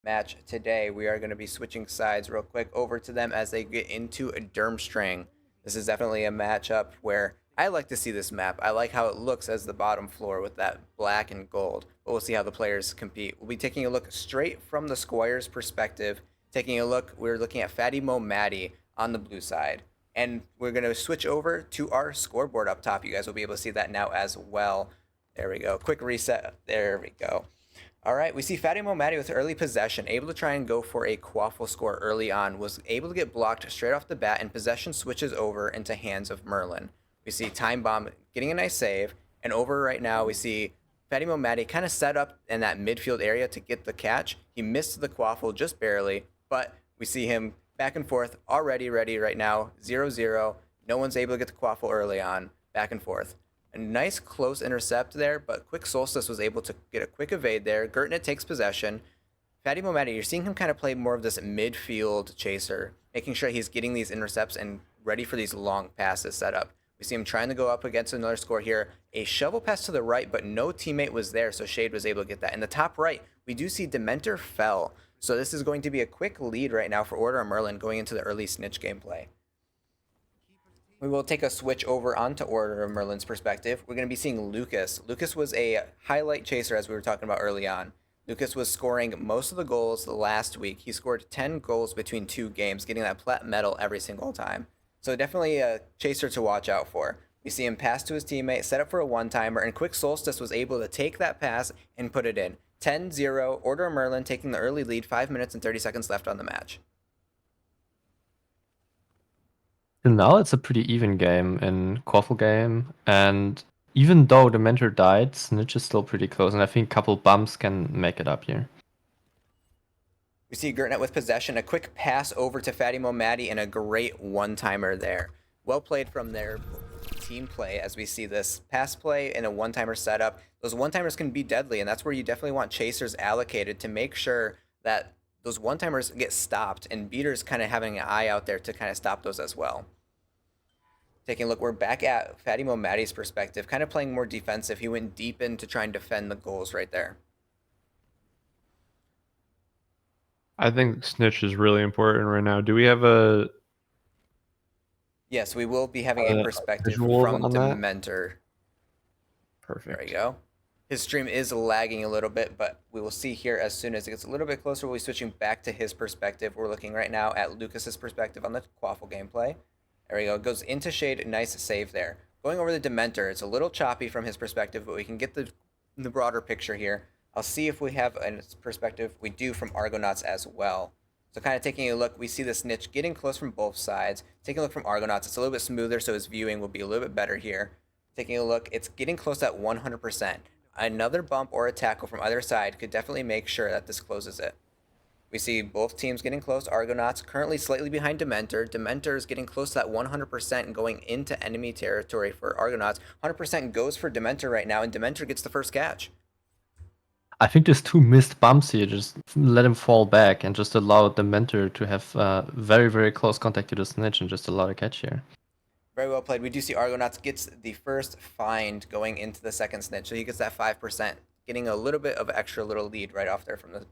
match today. We are going to be switching sides real quick over to them as they get into a Durmstrang. This is definitely a matchup where I like to see this map. I like how it looks as the bottom floor with that black and gold. But we'll see how the players compete. We'll be taking a look straight from the Squires perspective. Taking a look, we're looking at Fatty Mo Matty on the blue side. And we're going to switch over to our scoreboard up top. You guys will be able to see that now as well. There we go. Quick reset. There we go. All right, we see Fatty Momadi with early possession, able to try and go for a quaffle score early on, was able to get blocked straight off the bat, and possession switches over into hands of Merlin. We see Time Bomb getting a nice save, and over right now we see Fatty Momadi kind of set up in that midfield area to get the catch. He missed the quaffle just barely, but we see him back and forth already ready right now, 0-0. No one's able to get the quaffle early on, back and forth. A nice close intercept there, but Quick Solstice was able to get a quick evade there. Gertnet takes possession. Fatty Momadi, you're seeing him kind of play more of this midfield chaser, making sure he's getting these intercepts and ready for these long passes set up. We see him trying to go up against another score here. A shovel pass to the right, but no teammate was there, so Shade was able to get that. In the top right, we do see Dementor fell. So this is going to be a quick lead right now for Order of Merlin going into the early Snitch gameplay. We will take a switch over onto Order of Merlin's perspective. We're going to be seeing Lucas. Lucas was a highlight chaser, as we were talking about early on. Lucas was scoring most of the goals last week. He scored 10 goals between 2 games, getting that plat medal every single time. So definitely a chaser to watch out for. We see him pass to his teammate, set up for a one-timer, and Quick Solstice was able to take that pass and put it in. 10-0, Order of Merlin taking the early lead, 5 minutes and 30 seconds left on the match. Till now, it's a pretty even game in Quaffle game, and even though the mentor died, Snitch is still pretty close, and I think a couple bumps can make it up here. We see Gertnet with possession, a quick pass over to Fatty Momadi, and a great one-timer there. Well played from their team play as we see this pass play and a one-timer setup. Those one-timers can be deadly, and that's where you definitely want chasers allocated to make sure that those one-timers get stopped, and beaters kind of having an eye out there to kind of stop those as well. Taking a look, we're back at Fatty Momadi's perspective, kind of playing more defensive. He went deep in to try and defend the goals right there. I think Snitch is really important right now. Do we have a Yes, we will be having a perspective visuals from on that? Dementor. There we Perfect. go. His stream is lagging a little bit, but we will see here as soon as it gets a little bit closer. We'll be switching back to his perspective. We're looking right now at Lucas's perspective on the Quaffle gameplay. There we go. It goes into Shade. Nice save there. Going over the Dementor, it's a little choppy from his perspective, but we can get the broader picture here. I'll see if we have a perspective. We do from Argonauts as well. So kind of taking a look, we see the Snitch getting close from both sides. Taking a look from Argonauts, it's a little bit smoother, so his viewing will be a little bit better here. Taking a look, it's getting close at 100%. Another bump or a tackle from either side could definitely make sure that this closes it. We see both teams getting close. Argonauts currently slightly behind Dementor. Dementor is getting close to that 100% and going into enemy territory for Argonauts. 100% goes for Dementor right now, and Dementor gets the first catch. I think there's 2 missed bumps here. Just let him fall back and just allow the mentor to have very, very close contact to the Snitch and just allow the catch here. Very well played. We do see Argonauts gets the first find going into the second snitch, so he gets that 5%, getting a little bit of extra little lead right off there from the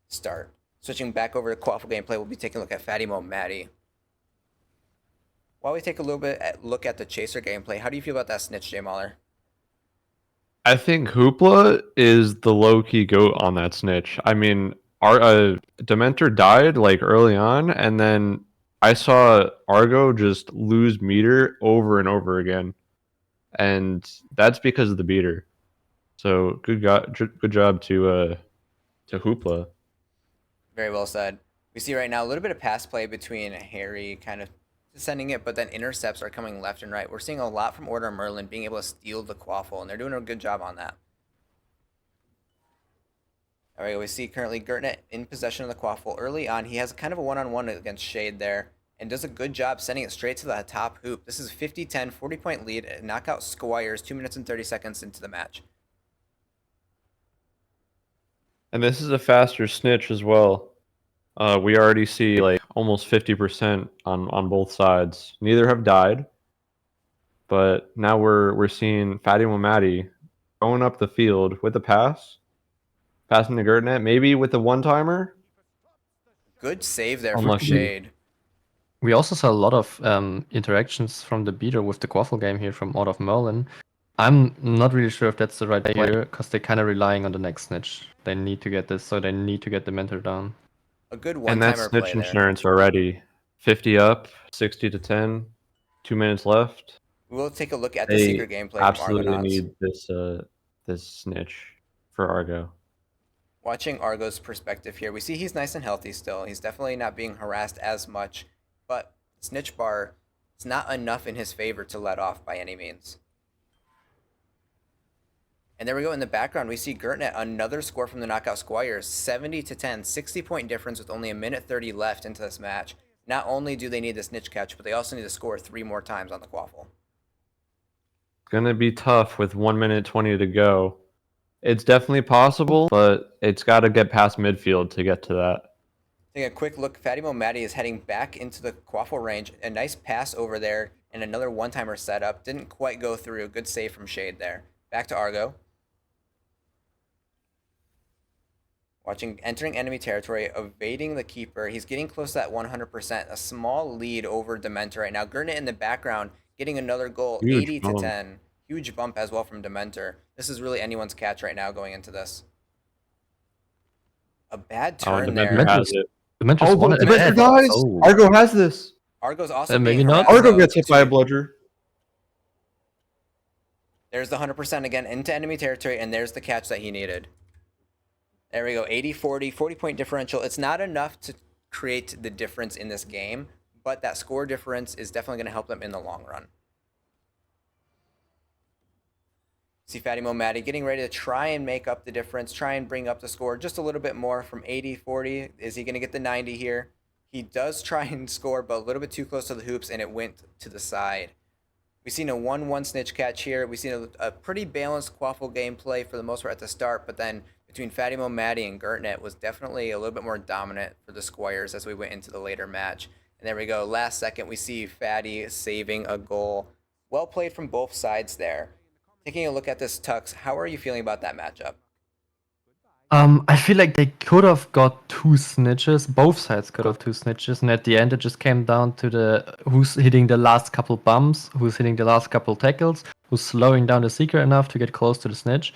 start. Switching back over to Quaffle gameplay, we'll be taking a look at Fatty Mo Matty. While we take a little bit look at the Chaser gameplay, how do you feel about that snitch, Jay Mahler? I think Hoopla is the low-key goat on that Snitch. I mean, our Dementor died like early on, and then I saw Argo just lose meter over and over again, and that's because of the beater. So good job to Hoopla. Very well said. We see right now a little bit of pass play between Harry kind of sending it, but then intercepts are coming left and right. We're seeing a lot from Order of Merlin being able to steal the Quaffle, and they're doing a good job on that. All right, we see currently Gertnet in possession of the Quaffle. Early on, he has kind of a one-on-one against Shade there and does a good job sending it straight to the top hoop. This is 50-10, 40-point lead. Knockout Squires, 2 minutes and 30 seconds into the match. And this is a faster Snitch as well. We already see like almost 50% on both sides. Neither have died, but now we're seeing Fatty Wamati going up the field with a pass. passing to Gertnet, maybe with the one-timer. Good save there from Unlucky. Shade. We also saw a lot of interactions from the beater with the Quaffle game here from out of Merlin. I'm not really sure if that's the right play here, because they're kind of relying on the next snitch. They need to get this, so they need to get the mentor down. A good And that's one-timer snitch play there. insurance already. 50 up, 60 to 10, 2 minutes left. We'll take a look at the They secret gameplay from absolutely Argonauts. need this snitch for Argo. Watching Argo's perspective here, we see he's nice and healthy still. He's definitely not being harassed as much, but Snitch Bar is not enough in his favor to let off by any means. And there we go. In the background, we see Gertnet, another score from the Knockout Squires, 70 to 10, 60-point difference with only a minute 30 left into this match. Not only do they need the snitch catch, but they also need to score 3 more times on the Quaffle. It's gonna be tough with 1 minute 20 to go. It's definitely possible, but it's got to get past midfield to get to that. Taking a quick look, Fatimo Matty is heading back into the Quaffle range. A nice pass over there and another one-timer setup. Didn't quite go through. Good save from Shade there. Back to Argo. Entering enemy territory, evading the keeper. He's getting close to that 100%. A small lead over Dementor right now. Gurnet in the background getting another goal, Huge 80 bump. to 10. Huge bump as well from Dementor. This is really anyone's catch right now going into this. A bad turn Dementor there. has it. The mentor's won it. Dementor dies! Oh. Argo has this! Argo's also Maybe being not. harassed, Argo though. gets hit by a bludger. There's the 100% again into enemy territory, and there's the catch that he needed. There we go, 80-40, 40-point differential. It's not enough to create the difference in this game, but that score difference is definitely going to help them in the long run. See Fatimo Matty getting ready to try and make up the difference, try and bring up the score just a little bit more from 80-40. Is he going to get the 90 here? He does try and score, but a little bit too close to the hoops, and it went to the side. We've seen a 1-1 snitch catch here. We've seen a pretty balanced Quaffle gameplay for the most part at the start, but then between Fatimo Matty and Gertnet was definitely a little bit more dominant for the Squires as we went into the later match. And there we go. Last second, we see Fatty saving a goal. Well played from both sides there. Taking a look at this Tux, how are you feeling about that matchup? I feel like they could have got 2 snitches. Both sides could have 2 snitches, and at the end it just came down to the who's hitting the last couple bumps, who's hitting the last couple tackles, who's slowing down the Seeker enough to get close to the snitch.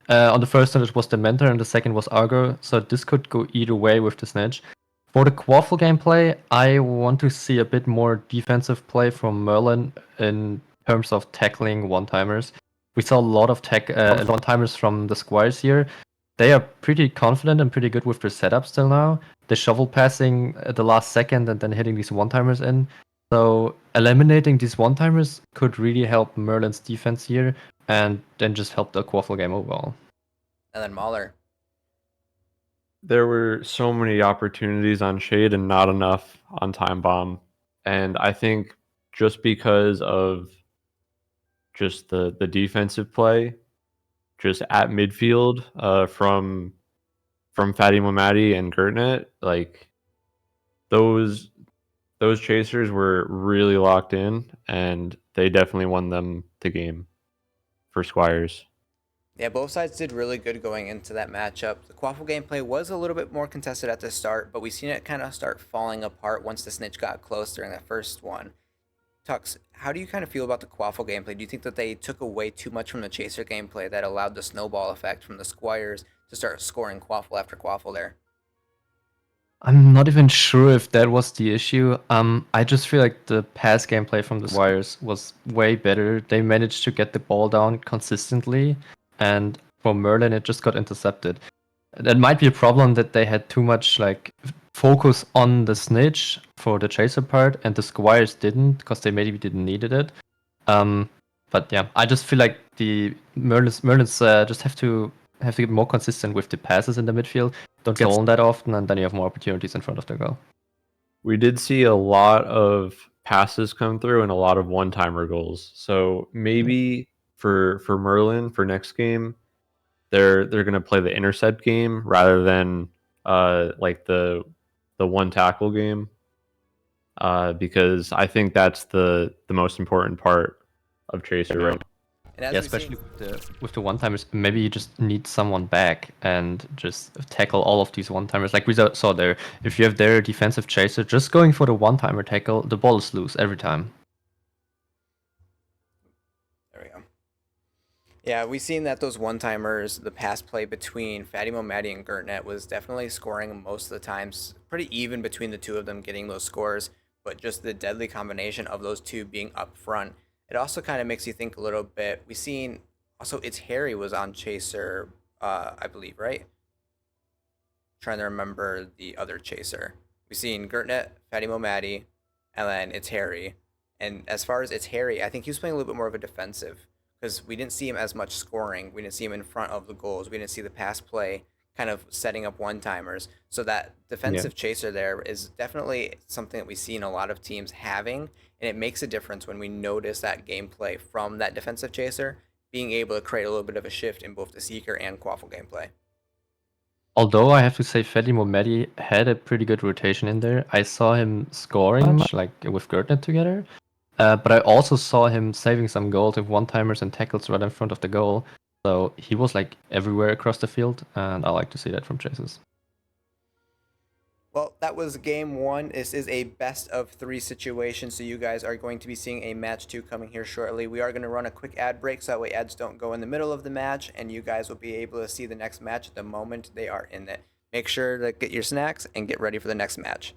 On the first snitch was the Mentor, and the second was Argo, so this could go either way with the snitch. For the Quaffle gameplay, I want to see a bit more defensive play from Merlin in terms of tackling one-timers. We saw a lot of one-timers from the Squires here. They are pretty confident and pretty good with their setups till now. The shovel passing at the last second and then hitting these one-timers in. So eliminating these one-timers could really help Merlin's defense here, and then just help the Quaffle game overall. And then Mahler. There were so many opportunities on Shade and not enough on Time Bomb. And I think just because of just the defensive play, just at midfield from Fatimo Matty and Gertnet, like those chasers were really locked in, and they definitely won them the game for Squires. Yeah, both sides did really good going into that matchup. The Quaffle gameplay was a little bit more contested at the start, but we've seen it kind of start falling apart once the snitch got close during that first one. Tux, how do you kind of feel about the Quaffle gameplay? Do you think that they took away too much from the Chaser gameplay that allowed the snowball effect from the Squires to start scoring Quaffle after Quaffle there? I'm not even sure if that was the issue. I just feel like the pass gameplay from the Squires was way better. They managed to get the ball down consistently, and for Merlin, it just got intercepted. That might be a problem that they had too much like focus on the snitch for the chaser part, and the Squires didn't because they maybe didn't needed it. But yeah, I just feel like the Merlin's just have to get more consistent with the passes in the midfield. Don't get stolen that often, and then you have more opportunities in front of the goal. We did see a lot of passes come through and a lot of one-timer goals. So maybe for Merlin for next game, they're gonna play the intercept game rather than like the one tackle game, because I think that's the most important part of Chaser right now. And as Yeah, we've seen, especially with the one-timers, maybe you just need someone back and just tackle all of these one-timers. Like we saw there, if you have their defensive chaser, just going for the one-timer tackle, the ball is loose every time. there we go. Yeah, we've seen that those one-timers, the pass play between Fatimo Matty and Gertnet was definitely scoring most of the times, pretty even between the two of them getting those scores, but just the deadly combination of those two being up front. It also kind of makes you think a little bit. We've seen also it's Harry was on Chaser, I believe, right? Trying to remember the other Chaser. We've seen Gertnet, Fatimo Matty, and then it's Harry. And as far as it's Harry, I think he was playing a little bit more of a defensive because we didn't see him as much scoring. We didn't see him in front of the goals. We didn't see the pass play kind of setting up one timers. So that defensive chaser there is definitely something that we see in a lot of teams having, and it makes a difference when we notice that gameplay from that defensive chaser being able to create a little bit of a shift in both the seeker and quaffle gameplay. Although I have to say, Fatimo Matty had a pretty good rotation in there. I saw him scoring much, like with Gertnet together. But I also saw him saving some goals with one-timers and tackles right in front of the goal. So he was like everywhere across the field, and I like to see that from Chasers. Well, that was game one. This is a best of three situation, so you guys are going to be seeing a match two coming here shortly. We are going to run a quick ad break so that way ads don't go in the middle of the match, and you guys will be able to see the next match the moment they are in it. Make sure to get your snacks and get ready for the next match.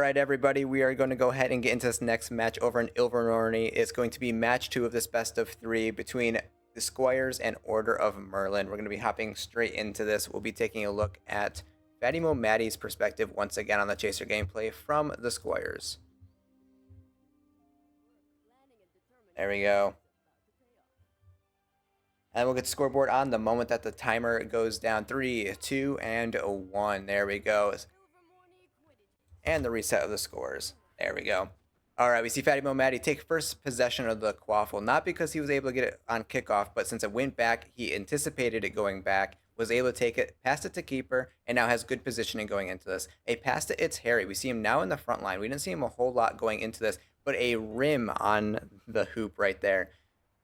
right, everybody, we are going to go ahead and get into this next match over in Ilvermorny. It's going to be match 2 of this best of 3 between the Squires and Order of Merlin. We're going to be hopping straight into this. We'll be taking a look at Fatimo Maddie's perspective once again on the Chaser gameplay from the Squires. There we go. And we'll get the scoreboard on the moment that the timer goes down. 3, 2, and 1. There we go. And the reset of the scores. There we go. All right, we see Fatimo Maddie take first possession of the quaffle, not because he was able to get it on kickoff, but since it went back, he anticipated it going back, was able to take it, passed it to keeper, and now has good positioning going into this. A pass to It's Harry. We see him now in the front line. We didn't see him a whole lot going into this, but a rim on the hoop right there.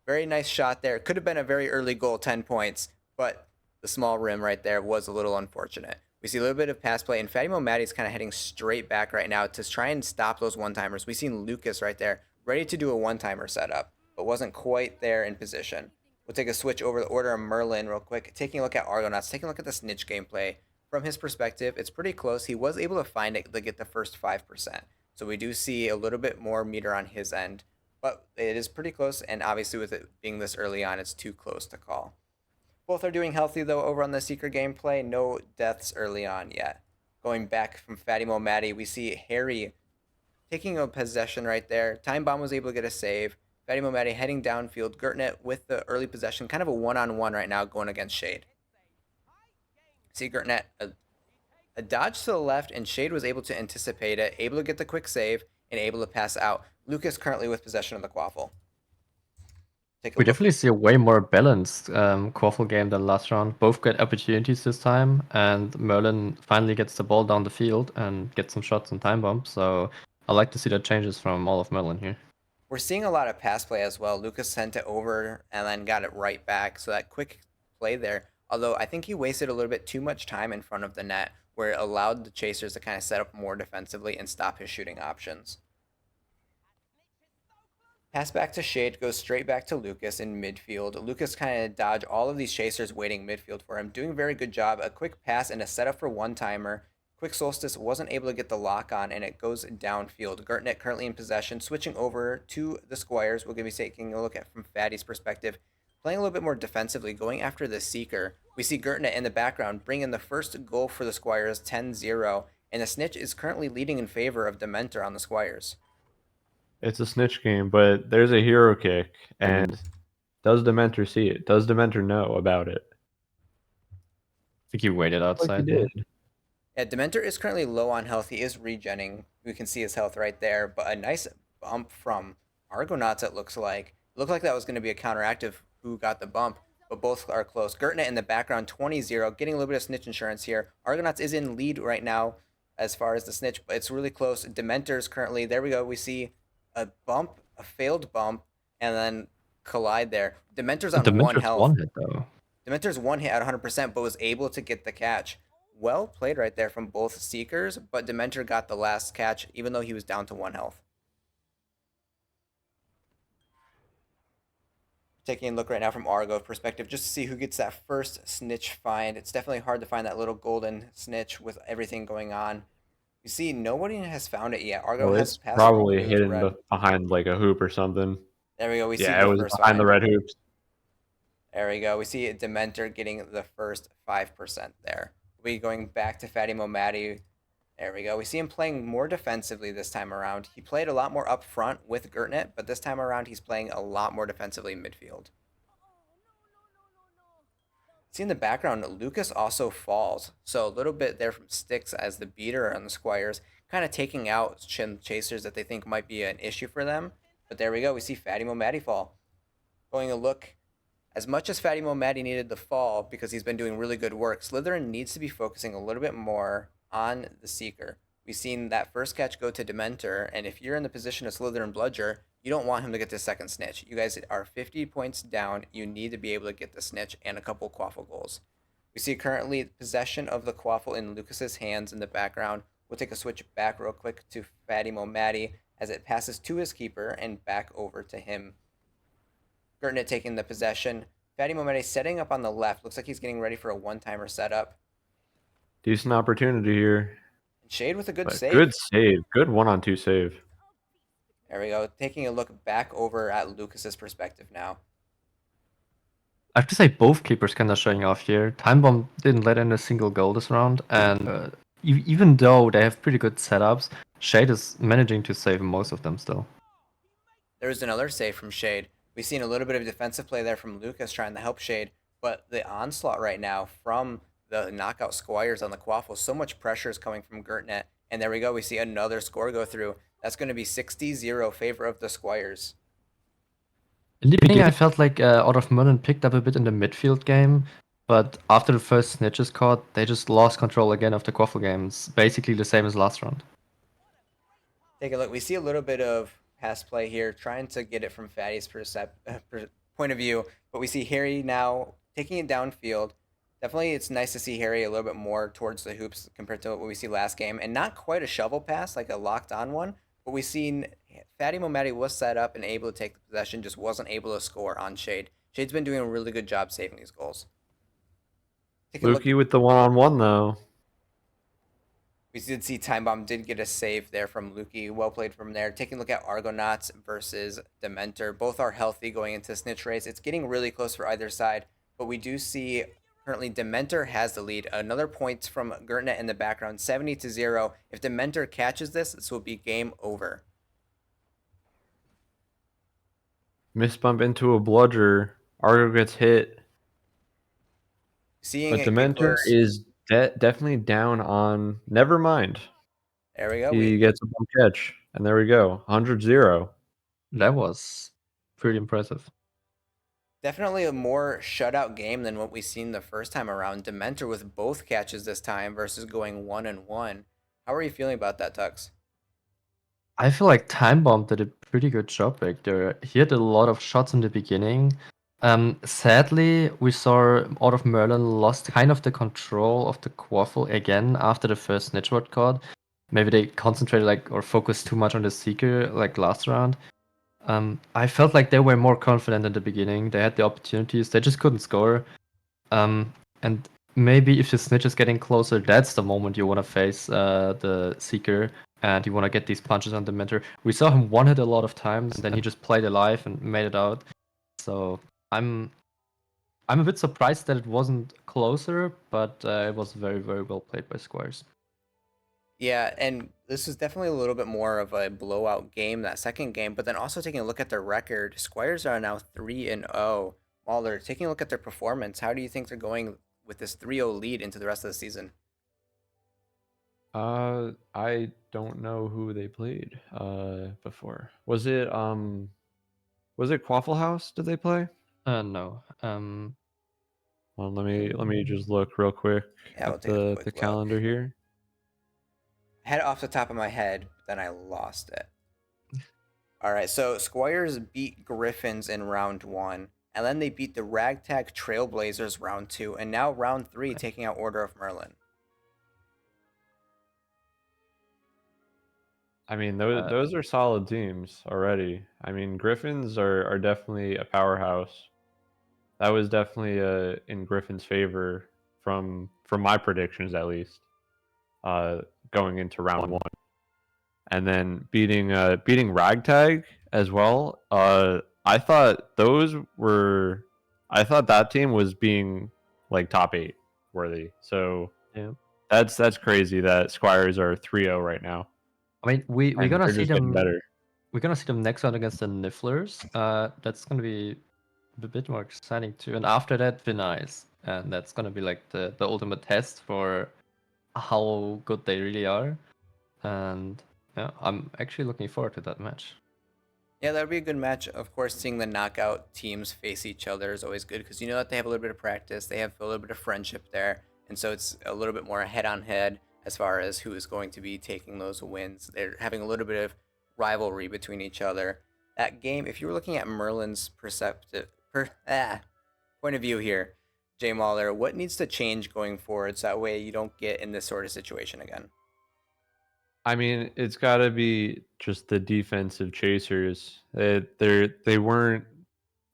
Very nice shot there. Could have been a very early goal, 10 points, but the small rim right there was a little unfortunate. We see a little bit of pass play, and Fatimo Maddie's kind of heading straight back right now to try and stop those one-timers. We've seen Lucas right there, ready to do a one-timer setup, but wasn't quite there in position. We'll take a switch over the Order of Merlin real quick, taking a look at Argonauts, taking a look at the snitch gameplay. From his perspective, it's pretty close. He was able to find it to get the first 5%. So we do see a little bit more meter on his end, but it is pretty close, and obviously with it being this early on, it's too close to call. Both are doing healthy, though, over on the Seeker gameplay. No deaths early on yet. Going back from Fatimo Maddie, we see Harry taking a possession right there. Time Bomb was able to get a save. Fatimo Maddie heading downfield. Gertnet with the early possession. Kind of a one-on-one right now going against Shade. See Gertnet, a dodge to the left, and Shade was able to anticipate it, able to get the quick save, and able to pass out. Lucas currently with possession of the quaffle. We definitely see a way more balanced quaffle game than last round. Both get opportunities this time, and Merlin finally gets the ball down the field and gets some shots and time bomb. So I like to see the changes from all of Merlin here. We're seeing a lot of pass play as well. Lucas sent it over and then got it right back. So that quick play there, although I think he wasted a little bit too much time in front of the net, where it allowed the Chasers to kind of set up more defensively and stop his shooting options. Pass back to Shade, goes straight back to Lucas in midfield. Lucas kind of dodged all of these Chasers waiting midfield for him. Doing a very good job. A quick pass and a setup for one-timer. Quick Solstice wasn't able to get the lock on, and it goes downfield. Gertnet currently in possession. Switching over to the Squires. We're going to be taking a look at from Fatty's perspective. Playing a little bit more defensively, going after the Seeker. We see Gertnet in the background bringing the first goal for the Squires, 10-0. And the Snitch is currently leading in favor of Dementor on the Squires. It's a snitch game, but there's a hero kick, and does Dementor see it? Does Dementor know about it? I think he waited outside. Like he did. Yeah, Dementor is currently low on health. He is regenning. We can see his health right there, but a nice bump from Argonauts, it looks like. It looked like that was going to be a counteractive who got the bump, but both are close. Gertnet in the background, 20-0, getting a little bit of snitch insurance here. Argonauts is in lead right now as far as the snitch, but it's really close. Dementor's currently, there we go, we see a bump, a failed bump, and then collide there. Dementor's on one health. One hit, though. Dementor's one hit at 100%, but was able to get the catch. Well played right there from both Seekers, but Dementor got the last catch, even though he was down to 1 health. Taking a look right now from Argo perspective, just to see who gets that first snitch find. It's definitely hard to find that little golden snitch with everything going on. You see, nobody has found it yet. Argo Well, has it's passed probably it hidden behind like a hoop or something. There we go. We see Yeah, it the was first behind find. the red hoops. There we go. We see Dementor getting the first 5% there. We going back to Fatimo Maddie. There we go. We see him playing more defensively this time around. He played a lot more up front with Gertnet, but this time around he's playing a lot more defensively in midfield. See in the background, Lucas also falls. So a little bit there from Sticks as the beater on the Squires, kind of taking out Chasers that they think might be an issue for them. But there we go. We see Fatimo Maddie fall. Going a look. As much as Fatimo Maddie needed the fall because he's been doing really good work, Slytherin needs to be focusing a little bit more on the Seeker. We've seen that first catch go to Dementor, and if you're in the position of Slytherin Bludger, you don't want him to get the second snitch. You guys are 50 points down. You need to be able to get the snitch and a couple quaffle goals. We see currently possession of the quaffle in Lucas's hands in the background. We'll take a switch back real quick to Fatimo Maddie as it passes to his keeper and back over to him. Gertnet taking the possession. Fatimo Maddie setting up on the left. Looks like he's getting ready for a one-timer setup. Decent opportunity here. Shade with a good But save. good save. Good 1-on-2 save. There we go. Taking a look back over at Lucas's perspective now. I have to say both keepers kind of showing off here. Time Bomb didn't let in a single goal this round, and even though they have pretty good setups, Shade is managing to save most of them still. There's another save from Shade. We've seen a little bit of defensive play there from Lucas trying to help Shade, but the onslaught right now from the knockout Squires on the Quaffle, so much pressure is coming from Gertnet. And there we go. We see another score go through. That's going to be 60-0 favor of the Squires. In the beginning, I felt like out of Merlin picked up a bit in the midfield game, but after the first snitches caught, they just lost control again of the Quaffle games. Basically the same as last round. Take a look. We see a little bit of pass play here, trying to get it from Fatty's point of view, but we see Harry now taking it downfield. Definitely, it's nice to see Harry a little bit more towards the hoops compared to what we see last game, and not quite a shovel pass like a locked on one, but we've seen Fatty Momati was set up and able to take the possession, just wasn't able to score on Shade. Shade's been doing a really good job saving these goals. Take a look. Lukey with the 1-on-1 though. We did see Time Bomb did get a save there from Lukey. Well played from there. Taking a look at Argonauts versus Dementor. Both are healthy going into Snitch Race. It's getting really close for either side, but we do see currently Dementor has the lead. Another point from Gertnet in the background, 70-0. If Dementor catches this will be game over. Miss bump into a bludger. Argo gets hit. Seeing But it get Dementor close. is definitely down on. Never mind. There we go. He gets a bump catch. And there we go. 100-0. That was pretty impressive. Definitely a more shutout game than what we've seen the first time around. Dementor with both catches this time versus going 1-1. How are you feeling about that, Tux? I feel like Time Bomb did a pretty good job back there. He had a lot of shots in the beginning. Sadly, we saw out of Merlin lost kind of the control of the Quaffle again after the first snitch word caught. Maybe they concentrated or focused too much on the Seeker like last round. I felt like they were more confident in the beginning. They had the opportunities, they just couldn't score. And maybe if the snitch is getting closer, that's the moment you want to face the Seeker and you want to get these punches on the mentor. We saw him one hit a lot of times, and then he just played alive and made it out. So I'm a bit surprised that it wasn't closer, but it was very, very well played by Squires. Yeah, and this is definitely a little bit more of a blowout game, that second game, but then also taking a look at their record, Squires are now 3-0. Mauler, taking a look at their performance, how do you think they're going with this 3-0 lead into the rest of the season? I don't know who they played before. Was it Quaffle House? Did they play? No. Well, let me just look real quick Yeah, we'll at take a the quick look. calendar here. Had it off the top of my head, then I lost it. All right, so Squires beat Griffins in round 1, and then they beat the Ragtag Trailblazers round 2, and now round 3 taking out Order of Merlin. I mean, those are solid teams already. I mean, Griffins are definitely a powerhouse. That was definitely in Griffin's favor from my predictions at least. Going into round 1, and then beating Ragtag as well. I thought that team was being like top 8 worthy. So Yeah. that's crazy that Squires are 3-0 right now. I mean, we're And gonna they're see just getting them. better. We're gonna see them next round against the Nifflers. That's gonna be a bit more exciting too. And after that, Vinice, and that's gonna be like the ultimate test for how good they really are. And yeah, I'm actually looking forward to that match. Yeah, that would be a good match. Of course, seeing the knockout teams face each other is always good because you know that they have a little bit of practice, they have a little bit of friendship there, and so it's a little bit more head on head as far as who is going to be taking those wins. They're having a little bit of rivalry between each other. That game, if you were looking at Merlin's point of view here, Jay Mahler, what needs to change going forward so that way you don't get in this sort of situation again? I mean, it's got to be just the defensive chasers. They weren't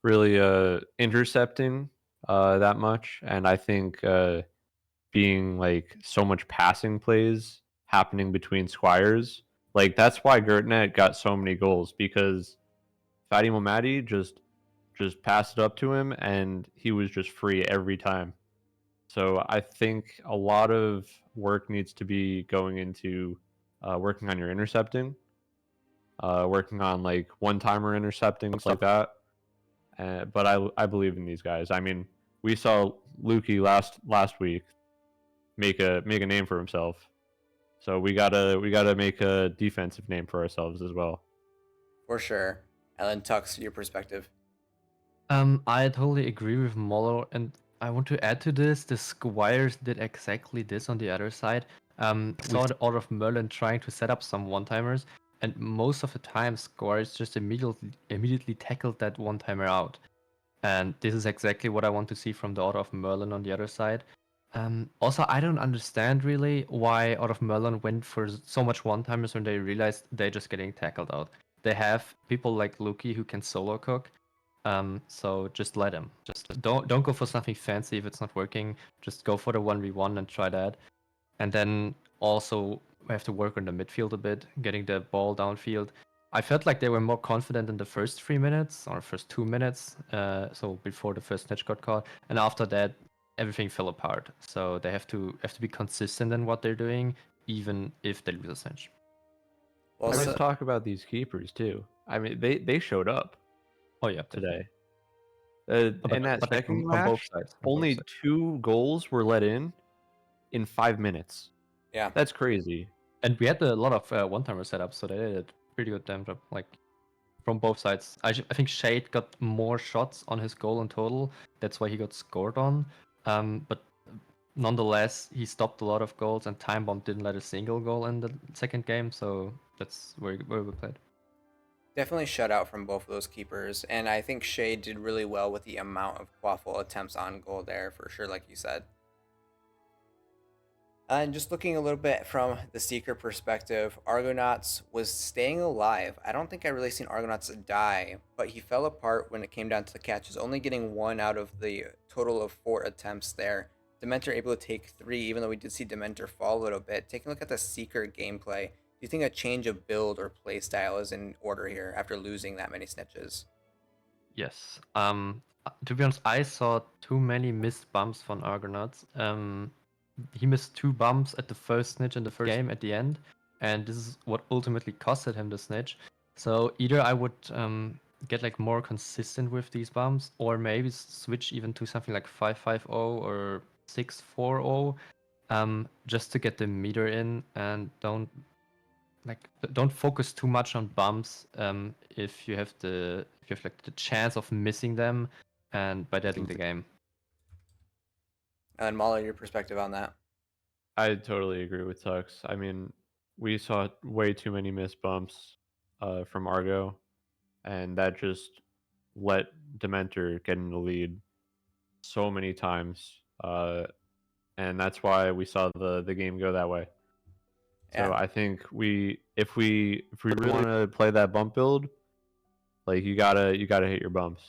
really intercepting that much, and I think being like so much passing plays happening between Squires. Like that's why Gertnet got so many goals because Fatty Momadi just passed it up to him and he was just free every time. So I think a lot of work needs to be going into working on your intercepting, working on like one-timer intercepting, stuff like that. But I believe in these guys. I mean, we saw Lukey last week make a name for himself. So we gotta make a defensive name for ourselves as well. For sure. Ellen, Tux, your perspective. I totally agree with Molo, and I want to add to this. The Squires did exactly this on the other side. We saw the order of Merlin trying to set up some one-timers, and most of the time Squires just immediately tackled that one-timer out. And this is exactly what I want to see from the Order of Merlin on the other side. Also, I don't understand really why Order of Merlin went for so much one-timers when they realized they're just getting tackled out. They have people like Luki who can solo cook, so just let him. Just don't go for something fancy if it's not working. Just go for the 1v1 and try that. And then also we have to work on the midfield a bit, getting the ball downfield. I felt like they were more confident in the first 3 minutes or first 2 minutes, so before the first snitch got caught, and after that everything fell apart. So they have to be consistent in what they're doing, even if they lose a snitch. Well, Let's talk about these keepers too. I mean, they showed up Oh yeah, today. But, In that but like second from match, both sides. from both only sides. 2 goals were let in 5 minutes. yeah. That's crazy. And we had a lot of one-timer setups, so they did a pretty good damn job. Like from both sides. I think Shade got more shots on his goal in total. That's why he got scored on. But nonetheless, he stopped a lot of goals, and Time Bomb didn't let a single goal in the second game. So that's where we played. Definitely shutout from both of those keepers, and I think Shade did really well with the amount of quaffle attempts on goal there, for sure, like you said. And just looking a little bit from the Seeker perspective, Argonauts was staying alive. I don't think I really seen Argonauts die, but he fell apart when it came down to the catches, only getting 1 out of the total of 4 attempts there. Dementor able to take 3, even though we did see Dementor fall a little bit. Taking a look at the Seeker gameplay, do you think a change of build or play style is in order here after losing that many snitches? Yes. To be honest, I saw too many missed bumps from Argonauts. He missed 2 bumps at the first snitch in the first game at the end, and this is what ultimately costed him the snitch. So either I would get like more consistent with these bumps, or maybe switch even to something like 5-5-0 or 6-4-0, just to get the meter in, and don't focus too much on bumps if you have like the chance of missing them and by deading the game. And Mahler, your perspective on that? I totally agree with Tux. I mean, we saw way too many missed bumps from Argo, and that just let Dementor get in the lead so many times, and that's why we saw the game go that way. So Yeah. I think if we really want to play that bump build, like you gotta hit your bumps.